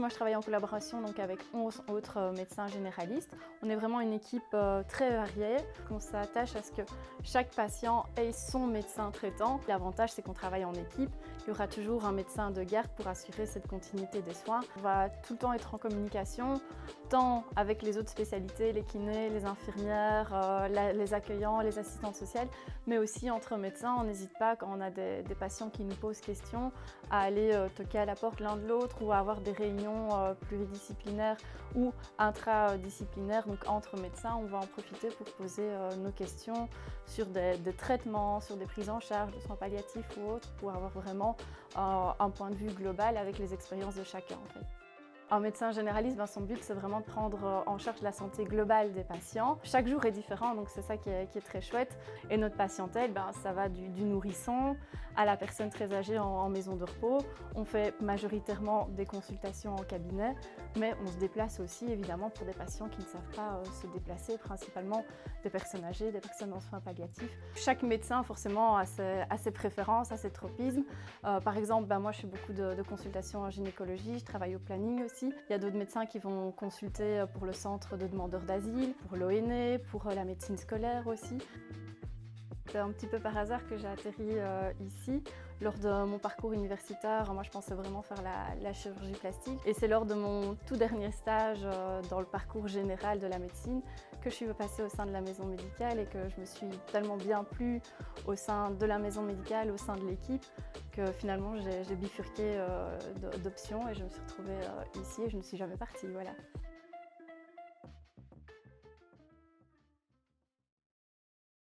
moi, je travaille en collaboration donc, avec 11 autres médecins généralistes. On est vraiment une équipe très variée. On s'attache à ce que chaque patient ait son médecin traitant. L'avantage, c'est qu'on travaille en équipe. Il y aura toujours un médecin de garde pour assurer cette continuité des soins. On va tout le temps être en communication, tant avec les autres spécialités, les kinés, les infirmières, les accueillants, les assistantes sociales, mais aussi entre médecins. On n'hésite pas, quand on a des patients qui nous posent question, à aller toquer à la porte l'un de l'autre ou à avoir des réunions pluridisciplinaires ou intradisciplinaires. Donc entre médecins, on va en profiter pour poser nos questions sur des traitements, sur des prises en charge de soins palliatifs ou autres, pour avoir vraiment un point de vue global avec les expériences de chacun en fait. Un médecin généraliste, son but, c'est vraiment de prendre en charge la santé globale des patients. Chaque jour est différent, donc c'est ça qui est très chouette. Et notre patientèle, ça va du nourrisson à la personne très âgée en maison de repos. On fait majoritairement des consultations en cabinet, mais on se déplace aussi évidemment pour des patients qui ne savent pas se déplacer, principalement des personnes âgées, des personnes en soins palliatifs. Chaque médecin forcément a ses préférences, a ses tropismes. Par exemple, moi je fais beaucoup de consultations en gynécologie, je travaille au planning aussi. Il y a d'autres médecins qui vont consulter pour le centre de demandeurs d'asile, pour l'ONE, pour la médecine scolaire aussi. C'est un petit peu par hasard que j'ai atterri ici. Lors de mon parcours universitaire, moi je pensais vraiment faire la chirurgie plastique. Et c'est lors de mon tout dernier stage dans le parcours général de la médecine que je suis passée au sein de la maison médicale et que je me suis tellement bien plu au sein de la maison médicale, au sein de l'équipe, que finalement j'ai bifurqué d'options et je me suis retrouvée ici et je ne suis jamais partie. Voilà.